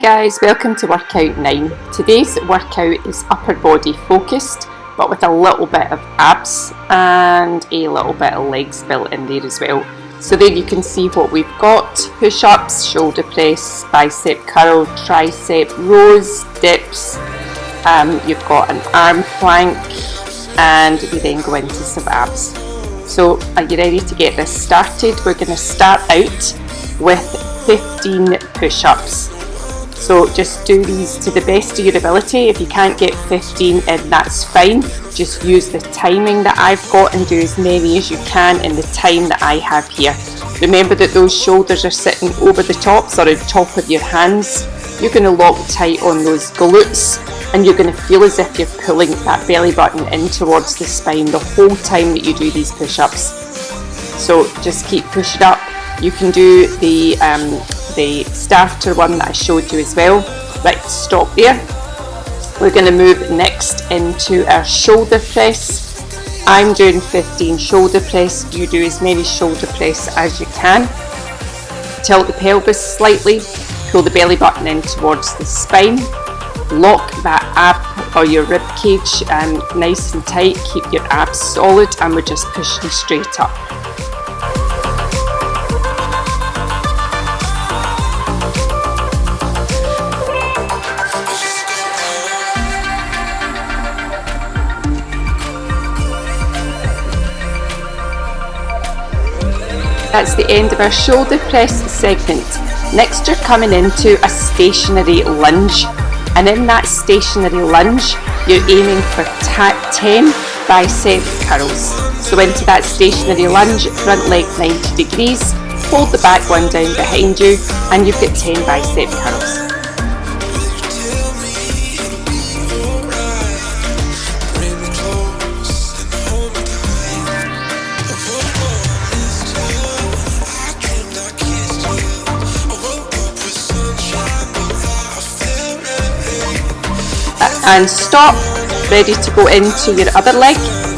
Guys, welcome to workout 9. Today's workout is upper body focused, but with a little bit of abs and a little bit of legs built in there as well. So there you can see what we've got: push-ups, shoulder press, bicep curl, tricep rows, dips. You've got an arm plank, and we then go into some abs. So are you ready to get this started? We're going to start out with 15 push-ups. So just do these to the best of your ability. If you can't get 15 in, that's fine. Just use the timing that I've got and do as many as you can in the time that I have here. Remember that those shoulders are sitting over the top, so on top of your hands. You're going to lock tight on those glutes, and you're going to feel as if you're pulling that belly button in towards the spine the whole time that you do these push-ups. So just keep pushing up. You can do the starter one that I showed you as well. Right, stop there. We're going to move next into our shoulder press. I'm doing 15 shoulder press. You do as many shoulder press as you can. Tilt the pelvis slightly, pull the belly button in towards the spine. Lock that ab or your rib cage nice and tight. Keep your abs solid, and we're just pushing straight up. That's the end of our shoulder press segment. Next, you're coming into a stationary lunge, and in that stationary lunge you're aiming for 10 bicep curls. So into that stationary lunge, front leg 90 degrees, hold the back one down behind you, and you've got 10 bicep curls. And stop, ready to go into your other leg.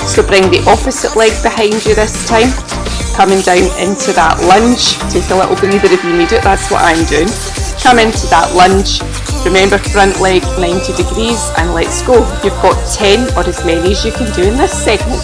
So bring the opposite leg behind you this time, coming down into that lunge. Take a little breather if you need it, that's what I'm doing. Come into that lunge, remember front leg 90 degrees, and let's go. You've got 10 or as many as you can do in this segment.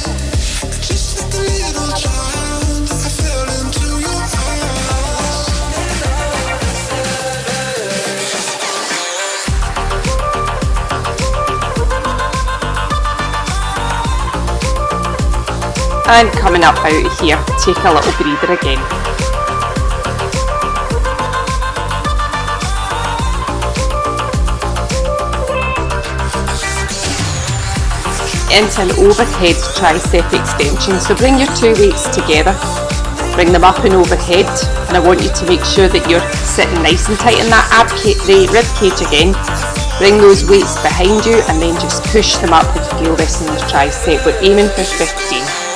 And coming up out of here, take a little breather again. Into an overhead tricep extension. So bring your two weights together, bring them up and overhead, and I want you to make sure that you're sitting nice and tight in that the rib cage again. Bring those weights behind you and then just push them up and feel this in the tricep. We're aiming for 15.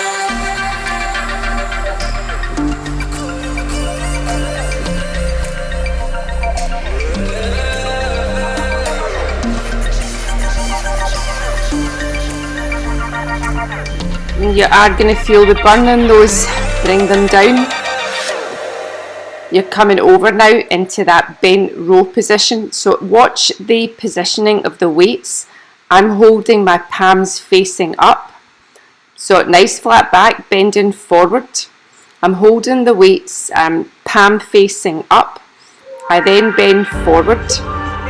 You are going to feel the burn in those. Bring them down. You're coming over now into that bent row position. So watch the positioning of the weights. I'm holding my palms facing up. So nice flat back, bending forward. I'm holding the weights palm facing up. I then bend forward,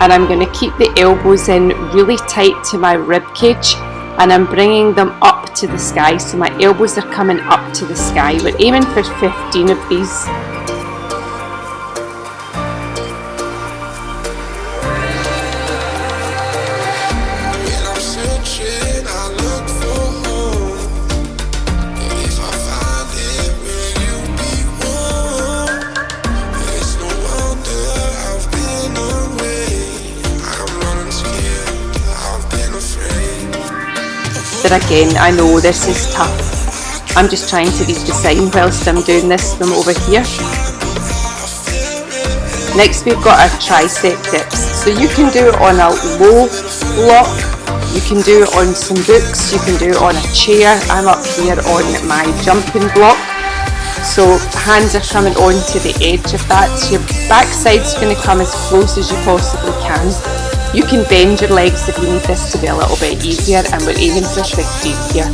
and I'm going to keep the elbows in really tight to my rib cage, and I'm bringing them up to the sky, so my elbows are coming up to the sky. We're aiming for 15 of these. But again, I know this is tough. I'm just trying to read the sign whilst I'm doing this from over here. Next we've got our tricep dips. So you can do it on a low block, you can do it on some books, you can do it on a chair. I'm up here on my jumping block. So hands are coming onto the edge of that. So your backside's going to come as close as you possibly can. You can bend your legs if you need this to be a little bit easier, and we're aiming for 15 here.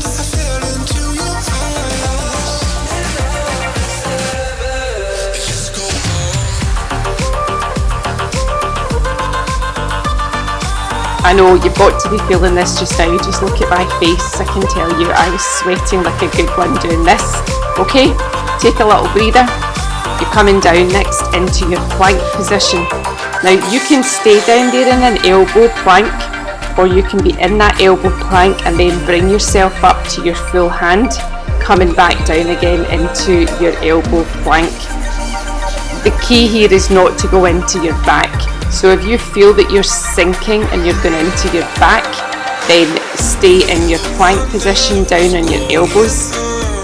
I know you've got to be feeling this just now. Just look at my face. I can tell you I was sweating like a good one doing this. Okay, take a little breather. You're coming down next into your plank position. Now you can stay down there in an elbow plank, or you can be in that elbow plank and then bring yourself up to your full hand, coming back down again into your elbow plank. The key here is not to go into your back. So if you feel that you're sinking and you're going into your back, then stay in your plank position down on your elbows.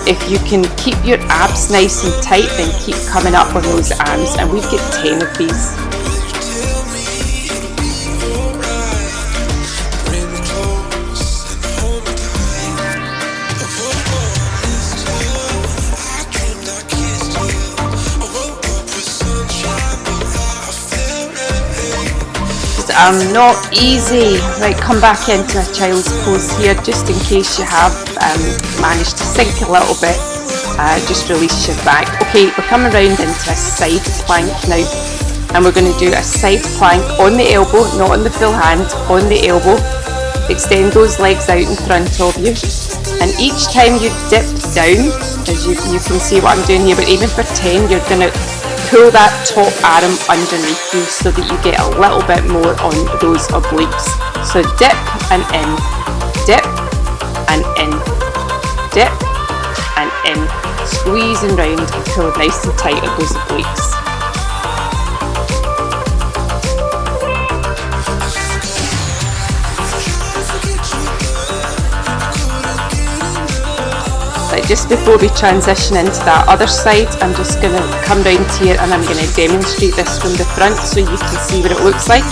If you can keep your abs nice and tight, then keep coming up on those arms, and we've got 10 of these. Not easy. Right, come back into a child's pose here, just in case you have managed to sink a little bit. Just release your back. Okay, we're coming round into a side plank now, and we're going to do a side plank on the elbow, not on the full hand, on the elbow. Extend those legs out in front of you, and each time you dip down, as you can see what I'm doing here, but even for 10, you're going to pull that top arm underneath you so that you get a little bit more on those obliques. So dip and in, dip and in, dip and in, squeezing round and pull nice and tight on those obliques. Just before we transition into that other side, I'm just going to come round here and I'm going to demonstrate this from the front so you can see what it looks like.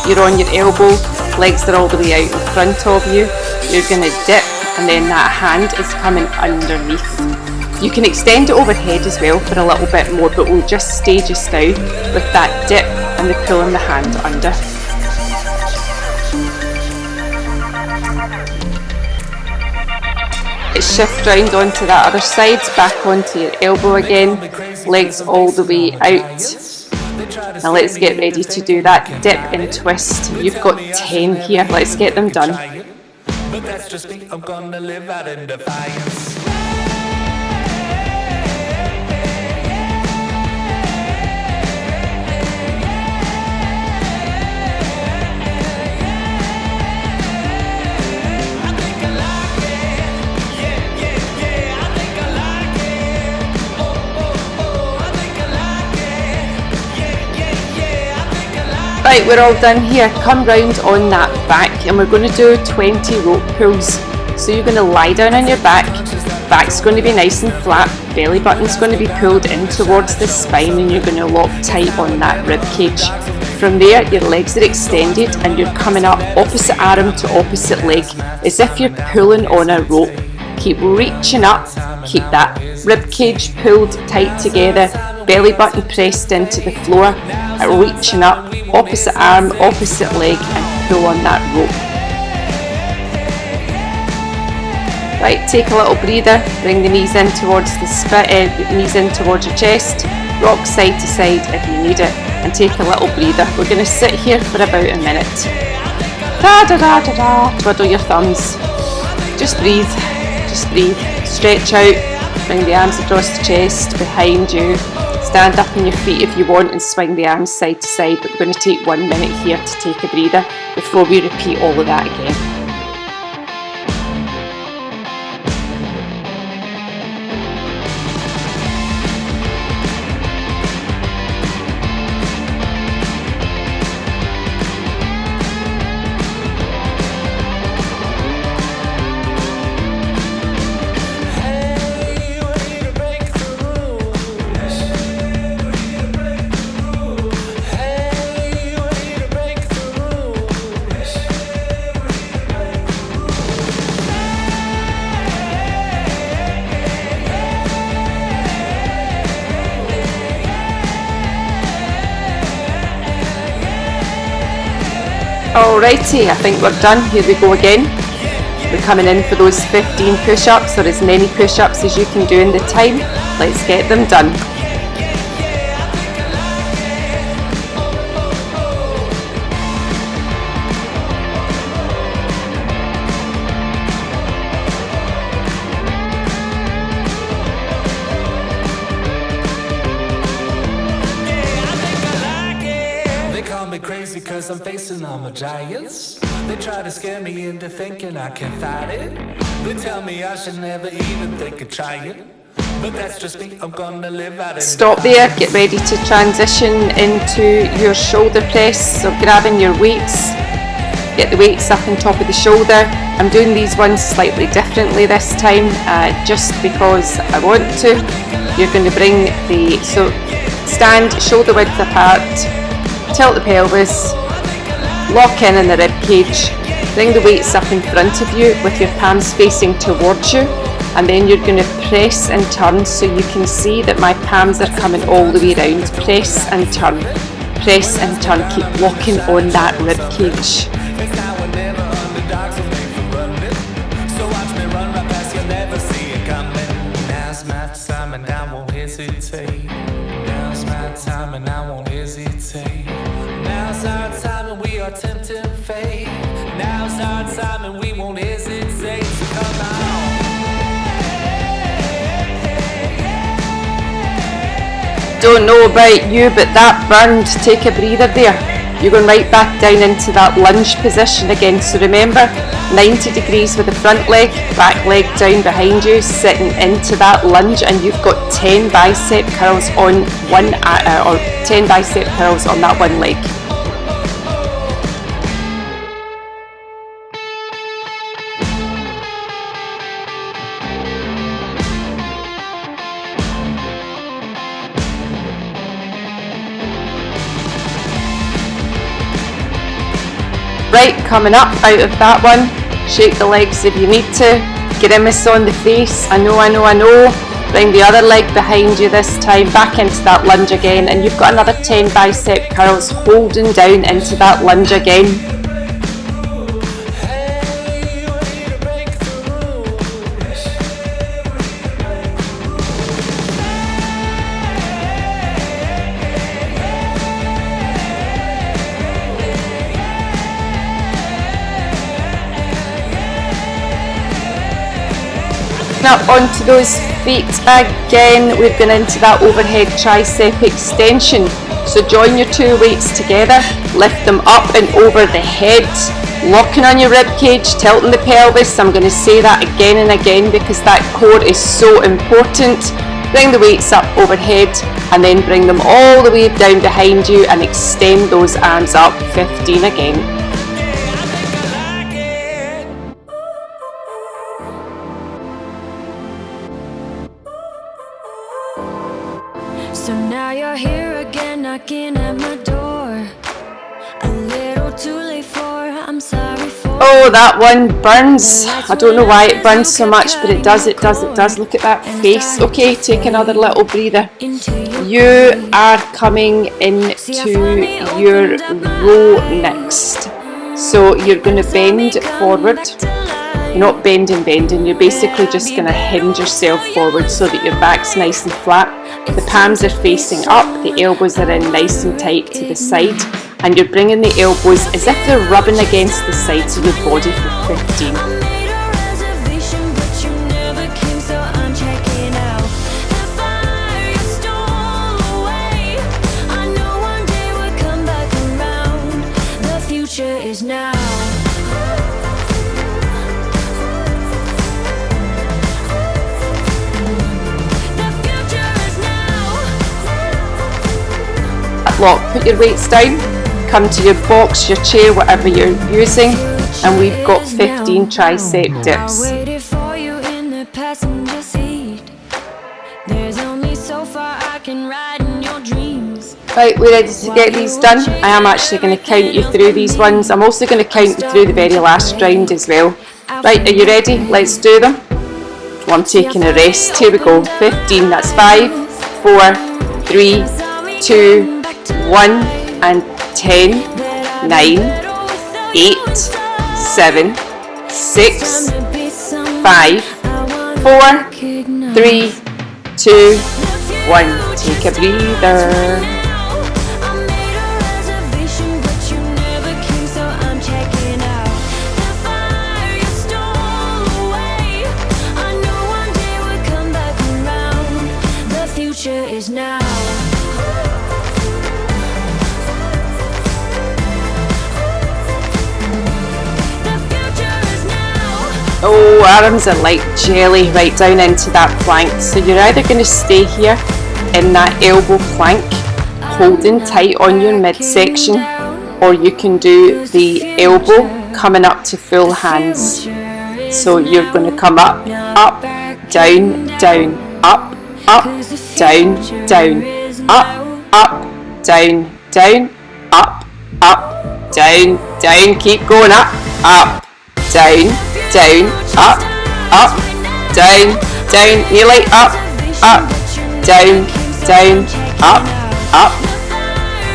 You're on your elbow, legs are all the way out in front of you. You're going to dip, and then that hand is coming underneath. You can extend it overhead as well for a little bit more, but we'll just stay just now with that dip and the pulling the hand under. Shift round onto that other side, back onto your elbow again, legs all the way out. Now let's get ready to do that dip and twist. You've got 10 here, let's get them done. But that's just me, I'm gonna live out in defiance. Right, we're all done here. Come round on that back, and we're going to do 20 rope pulls. So you're going to lie down on your back's going to be nice and flat, belly button's going to be pulled in towards the spine, and you're going to lock tight on that rib cage. From there, your legs are extended and you're coming up opposite arm to opposite leg as if you're pulling on a rope. Keep reaching up, keep that rib cage pulled tight together, belly button pressed into the floor, reaching up, opposite arm, opposite leg, and pull on that rope. Right, take a little breather, bring the knees in towards knees in towards your chest, rock side to side if you need it, and take a little breather. We're going to sit here for about a minute. Da da da da da. Twiddle your thumbs. Just breathe. Just breathe. Stretch out. Bring the arms across the chest, behind you. Stand up on your feet if you want and swing the arms side to side, but we're going to take 1 minute here to take a breather before we repeat all of that again. Alrighty, I think we're done. Here we go again. We're coming in for those 15 push-ups, or as many push-ups as you can do in the time. Let's get them done. Crazy cause I'm facing all my giants. They try to scare me into thinking I can fight it. They tell me I should never even think of trying. But that's just me, I'm gonna live out it. Stop there, get ready to transition into your shoulder press. So grabbing your weights, get the weights up on top of the shoulder. I'm doing these ones slightly differently this time, just because I want to. You're going to bring the, so stand shoulder width apart, tilt the pelvis, lock in the rib cage, bring the weights up in front of you with your palms facing towards you, and then you're going to press and turn, so you can see that my palms are coming all the way around. Press and turn, keep locking on that rib cage. Now's my time and I won't hesitate. Now's my time and I won't hesitate. Now's our time and we are tempting fate. Now's our time and we won't hesitate. So come on. Don't know about you, but that burned. Take a breather there. You're going right back down into that lunge position again. So remember, 90 degrees with the front leg, back leg down behind you, sitting into that lunge, and you've got 10 bicep curls on one, or 10 bicep curls on that one leg. Right, coming up out of that one, shake the legs if you need to, grimace on the face, I know, bring the other leg behind you this time, back into that lunge again, and you've got another 10 bicep curls holding down into that lunge again. Up onto those feet again, we've gone into that overhead tricep extension. So join your two weights together, lift them up and over the head, locking on your rib cage, tilting the pelvis. I'm going to say that again and again because that core is so important. Bring the weights up overhead and then bring them all the way down behind you and extend those arms up. 15 again. So now you're here again, knocking at my door. A little too late for, I'm sorry for. Oh, that one burns. I don't know why it burns so much, but it does. Look at that face. Okay, take another little breather. You are coming into your row next. So you're going to bend forward. You're not bending, you're basically just going to hinge yourself forward so that your back's nice and flat. The palms are facing up, the elbows are in nice and tight to the side, and you're bringing the elbows as if they're rubbing against the sides of your body for 15. Is now. Lock, put your weights down, come to your box, your chair, whatever you're using, and we've got 15 tricep dips. Right, we're ready to get these done. I am actually going to count you through these ones. I'm also going to count you through the very last round as well. Right, are you ready? Let's do them. Well, I'm taking a rest. Here we go. 15, that's 5, 4, 3, 2, 1, and 10, 9, 8, 7, 6, 5, 4, 3, 2, 1. Take a breather. Is now. Oh, arms are like jelly right down into that plank. So you're either going to stay here in that elbow plank, holding tight on your midsection, or you can do the elbow coming up to full hands. So you're going to come up, up, down, down, up, up, down, down, up, down, down, up, down, down. Keep going up, down, down, up, down, down. Nearly up, down, down, up,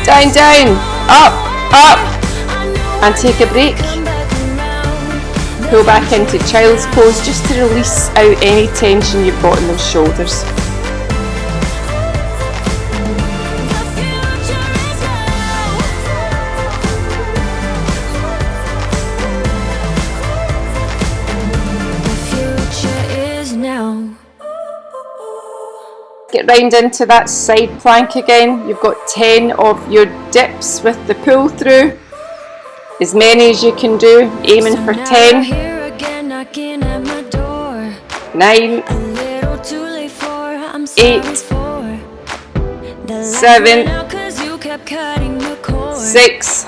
down, down, up, and take a break. Pull back into child's pose just to release out any tension you've got in those shoulders. Get round into that side plank again. You've got 10 of your dips with the pull through. As many as you can do, aiming for 10, 9, 8, 7, 6,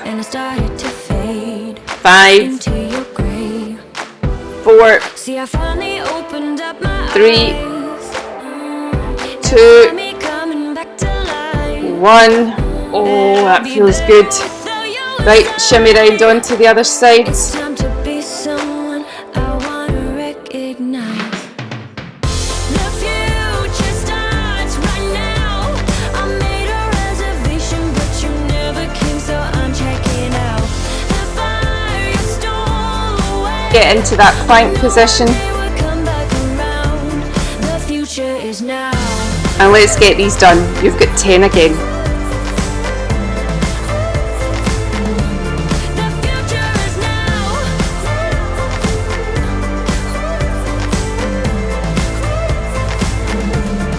5, 4, 3, 2, 1. Oh, that feels good. Right, shimmy round onto the other side. Get into that plank position. And let's get these done. You've got 10 again.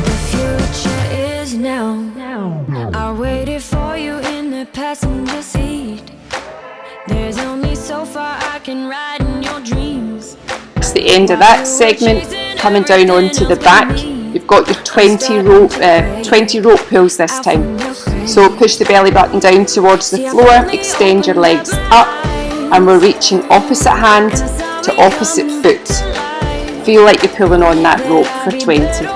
The future is now. I waited for you in the passenger seat. There's only so far I can ride in your dreams. It's the end of that segment. Coming down onto the back. You've got your 20 rope pulls this time. So push the belly button down towards the floor, extend your legs up, and we're reaching opposite hand to opposite foot. Feel like you're pulling on that rope for 20.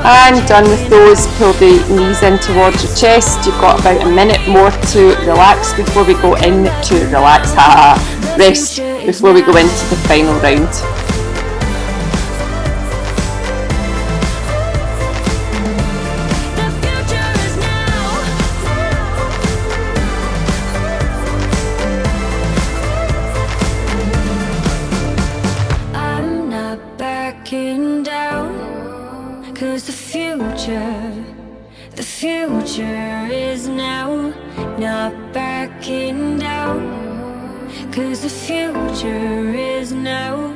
And done with those. Pull the knees in towards your chest. You've got about a minute more to relax before we go into rest before we go into the final round. I'm not backing down. 'Cause the future is now. Not backing down. 'Cause the future is now.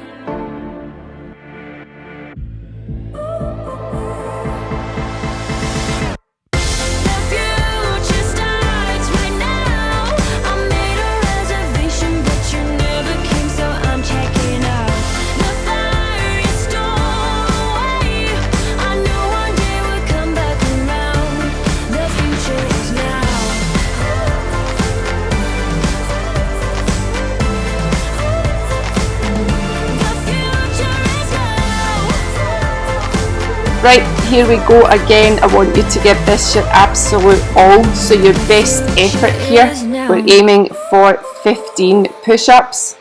Right, here we go again. I want you to give this your absolute all, so your best effort here. We're aiming for 15 push-ups.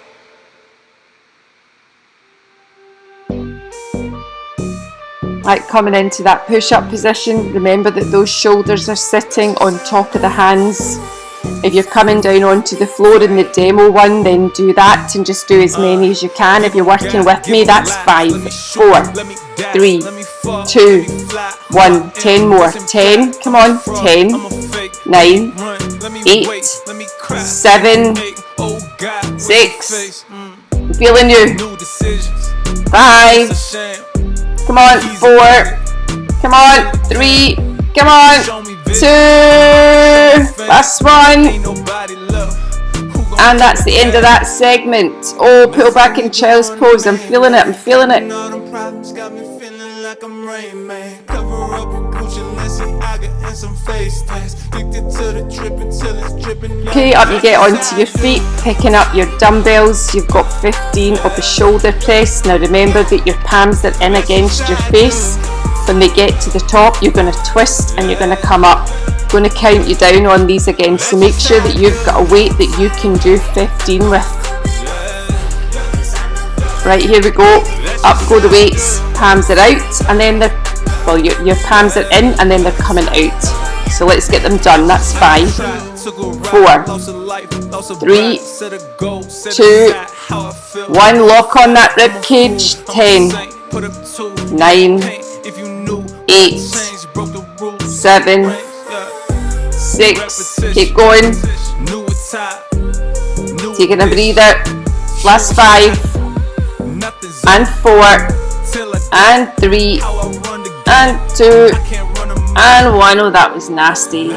Like coming into that push-up position, remember that those shoulders are sitting on top of the hands. If you're coming down onto the floor in the demo one, then do that and just do as many as you can. If you're working with me, that's 5, 4, 3, 2, 1, 10 more. 10, come on, 10, 9, 8, 7, 6, I'm feeling you, 5, come on, 4, come on, 3, come on, 2, last one, and that's the end of that segment. Oh, pull back in child's pose, I'm feeling it, I'm feeling it. Okay, up you get onto your feet, picking up your dumbbells. You've got 15 of the shoulder press. Now remember that your palms are in against your face. When they get to the top, you're going to twist and you're going to come up. I'm going to count you down on these again, so make sure that you've got a weight that you can do 15 with. Right, here we go. Up go the weights, palms are out, and then they're, well, your palms are in and then they're coming out. So let's get them done. That's 5, 4, 3, 2, 1. Lock on that rib cage. 10, 9, 8, 7, 6. Keep going. Taking a breather. Last 5, and 4, and 3, and 2, and 1. Oh, that was nasty.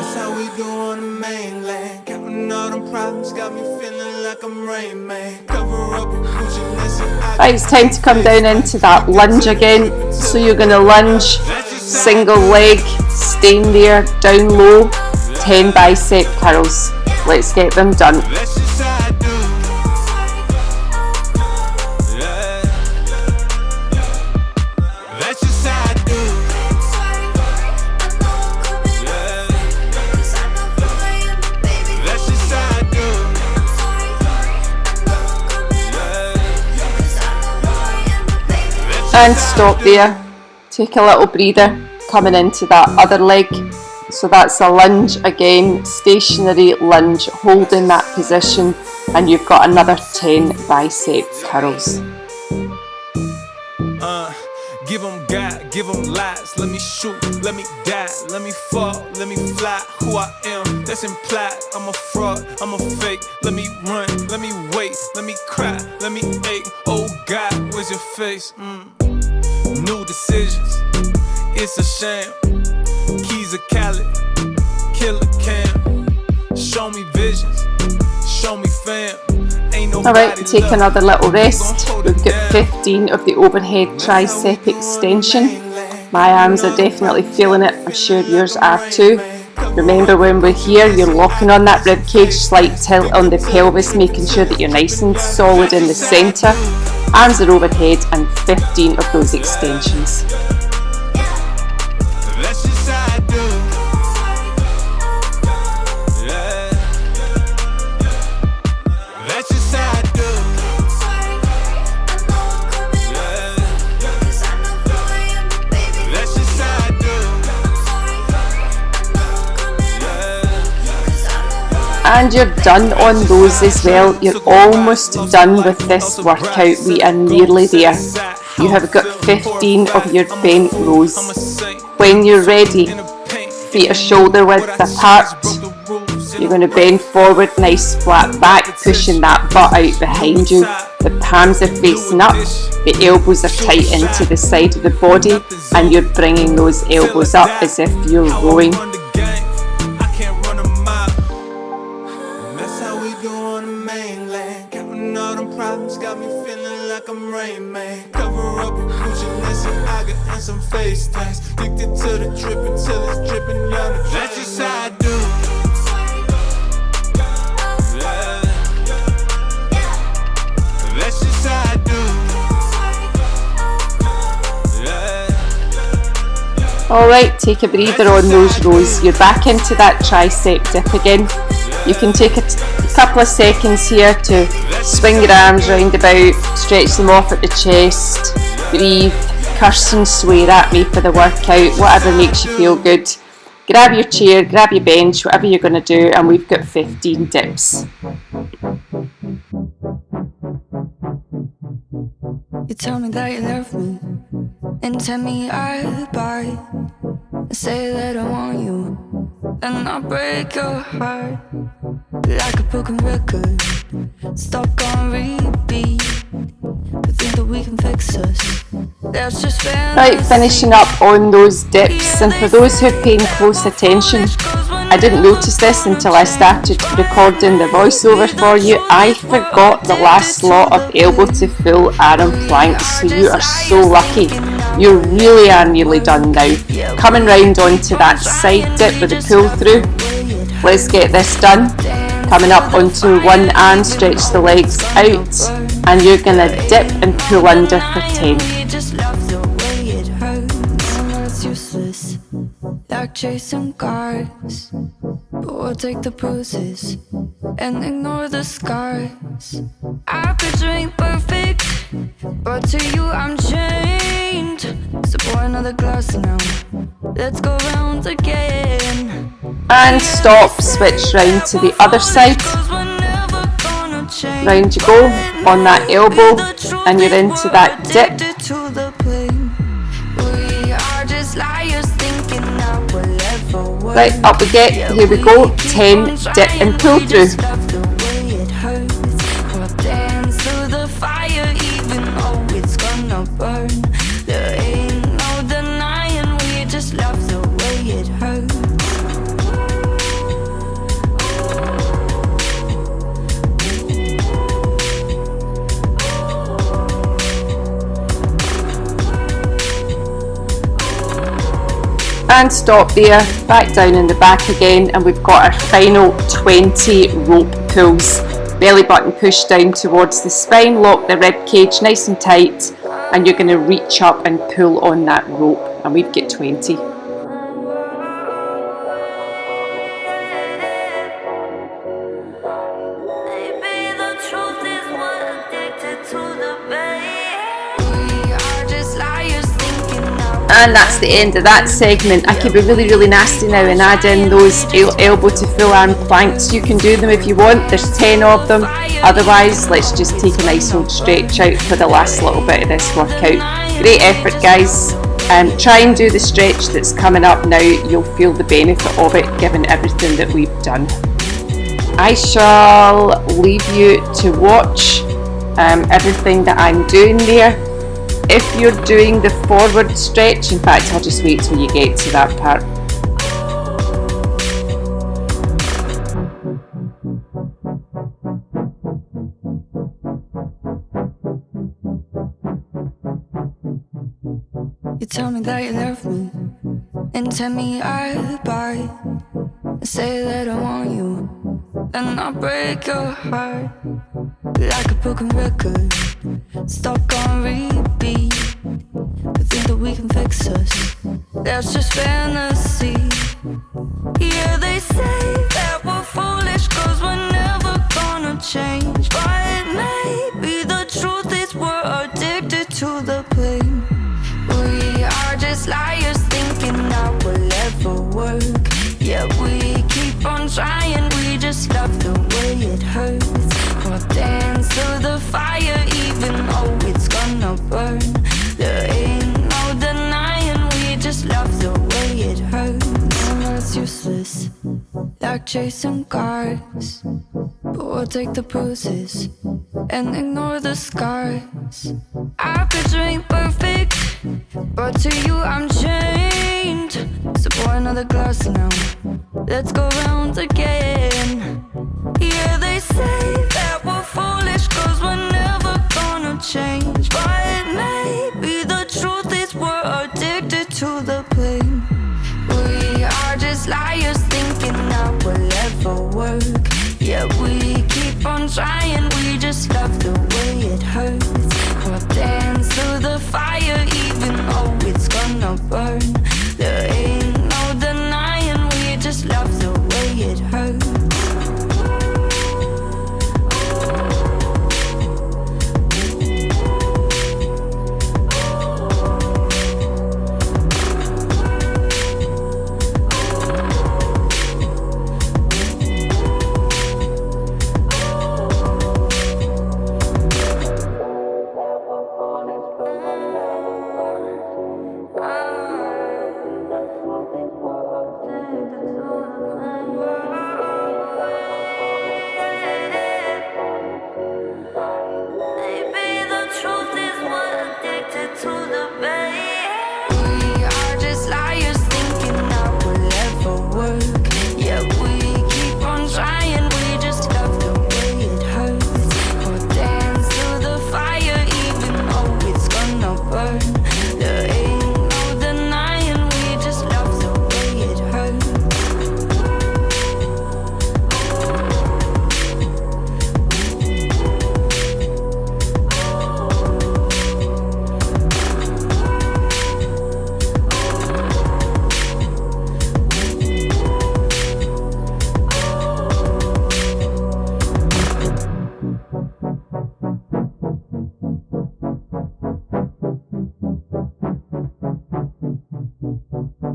Right, it's time to come down into that lunge again. So you're going to lunge, single leg, staying there, down low, 10 bicep curls. Let's get them done. And stop there, take a little breather, coming into that other leg. So that's a lunge again, stationary lunge, holding that position, and you've got another 10 bicep curls. Give them God, give them lies. Let me shoot, let me die, let me fall, let me fly. Who I am, that's implied. I'm a fraud, I'm a fake. Let me run, let me wait, let me cry, let me ache. Oh God, where's your face? New decisions, it's a sham. Keys are Khaled, killer cam. Show me visions, show me fam. Alright, take another little rest. We've got 15 of the overhead tricep extension. My arms are definitely feeling it, I'm sure yours are too. Remember, when we're here, you're locking on that rib cage, slight tilt on the pelvis, making sure that you're nice and solid in the centre. Arms are overhead, and 15 of those extensions. And you're done on those as well. You're almost done with this workout. We are nearly there. You have got 15 of your bent rows. When you're ready, feet are shoulder width apart. You're going to bend forward, nice flat back, pushing that butt out behind you. The palms are facing up, the elbows are tight into the side of the body, and you're bringing those elbows up as if you're rowing. Some face tags, addicted to the drip until it's dripping down the drain. That's just how I do. That's just how I do. Alright, take a breather on those rows. You're back into that tricep dip again. You can take a couple of seconds here to swing your arms round about, stretch them off at the chest, breathe. curse and swear at me for the workout, whatever makes you feel good. Grab your chair, grab your bench, whatever you're going to do, and we've got 15 dips. You tell me that you love me, and tell me I bite. Say that I want you, and I'll break your heart like a broken record, stuck on repeat. We think that we can fix us. That's just right, finishing up on those dips, and for those who've paid close attention, I didn't notice this until I started recording the voiceover for you. I forgot the last lot of elbow to full arm planks, so you are so lucky. You really are nearly done now. Coming round onto that side dip with a pull through. Let's get this done. Coming up onto one arm, stretch the legs out, and you're going to dip and pull under for 10. Like chasing cars, but we'll take the bruises and ignore the scars. I picture ain't perfect, but to you I'm chained. So pour another glass now, let's go round again. And stop, switch round to the other side. Round you go on that elbow, and you're into that dip. Right, up we get, here we go, 10, dip and pull through. And stop there, back down in the back again, and we've got our final 20 rope pulls. Belly button pushed down towards the spine, lock the rib cage nice and tight, and you're going to reach up and pull on that rope, and we've got 20. And that's the end of that segment. I can be really nasty now and add in those elbow to full arm planks. You can do them if you want, there's 10 of them. Otherwise, let's just take a nice old stretch out for the last little bit of this workout. Great effort, guys. Try and do the stretch that's coming up now. You'll feel the benefit of it given everything that we've done. I shall leave you to watch everything that I'm doing there. If you're doing the forward stretch, in fact, I'll just wait till you get to that part. You tell me that you love me, and tell me I bite. Say that I want you, and I'll break your heart like a broken record, stuck on repeat. We think that we can fix us, that's just fantasy. Yeah, they say that we're foolish cause we're never gonna change, but maybe the truth is we're addicted to the pain. We are just liars thinking that will ever work. Yeah, we keep on trying, we just love the way it hurts. We'll dance to the fire even though it's gonna burn. There ain't no denying, we just love the way it hurts. And it's useless, like chasing cars, but we'll take the bruises and ignore the scars. Our picture ain't perfect, but to you I'm chained. So pour another glass now, let's go round again. Yeah, they say that we're foolish cause we're never gonna change, but maybe the truth is we're addicted to the pain. We are just liars thinking that will ever work. Yeah, we keep on trying, we just love the way it hurts. We'll dance to the fire even though it's gonna burn. There ain't no denying, we just love the way it hurts.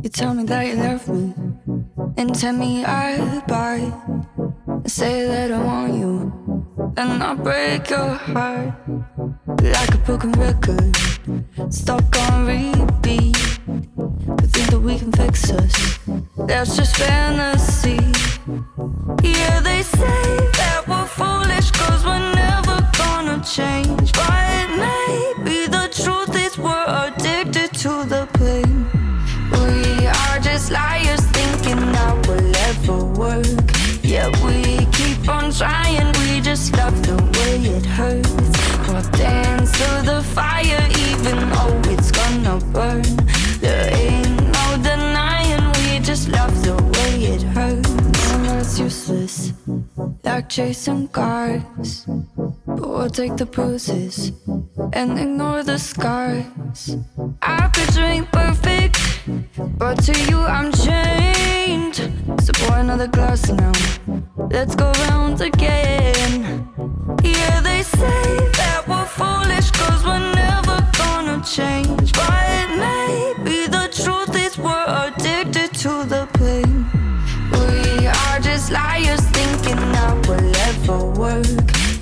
You tell me that you love me, and tell me I buy. Say that I want you, and I break your heart like a broken record, stuck on repeat. We think that we can fix us, that's just fantasy. Yeah, they say that we're foolish cause we're never gonna change, but maybe the truth is we're addicted to the pain. We are just liars thinking that will ever work. Yeah, we keep on trying, we just love the way it hurts. We'll dance through the fire even though it's gonna burn. There ain't no denying, we just love the way it hurts. No, it's useless, like chasing cars, but we'll take the bruises and ignore the scars. I could drink perfect, but to you I'm chained. So pour another glass now, let's go round again. Yeah, they say that we're foolish cause we're never gonna change, but maybe the truth is we're addicted to the pain. We are just liars thinking that will ever work.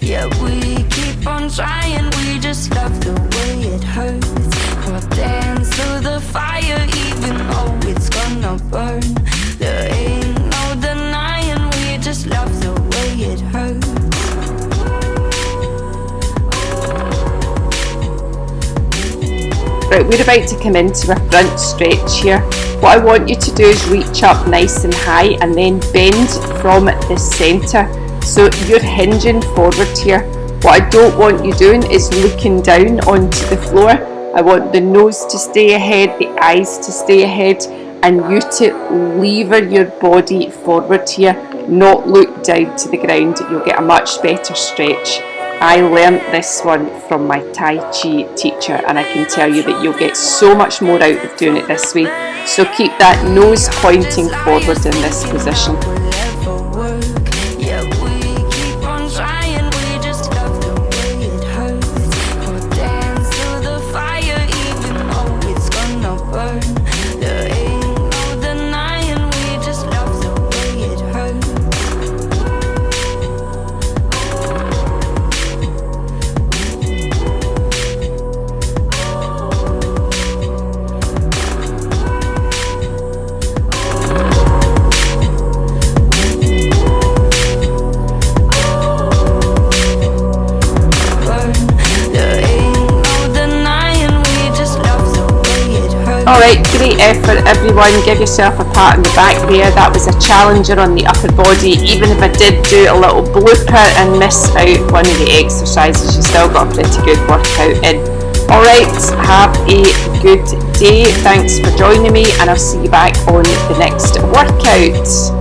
Yeah, we keep on trying, we just love the way it hurts. We'll dance through the fire even though it's gonna burn. There ain't no denying, we just love the way it hurts. Right, we're about to come into a front stretch here. What I want you to do is reach up nice and high and then bend from the centre. So you're hinging forward here. What I don't want you doing is looking down onto the floor. I want the nose to stay ahead, the eyes to stay ahead, and you to lever your body forward here, not look down to the ground. You'll get a much better stretch. I learnt this one from my Tai Chi teacher, and I can tell you that you'll get so much more out of doing it this way. So keep that nose pointing forward in this position. Alright, great effort everyone, give yourself a pat on the back there. That was a challenger on the upper body. Even if I did do a little blooper and miss out one of the exercises, you still got a pretty good workout in. Alright, have a good day, thanks for joining me, and I'll see you back on the next workout.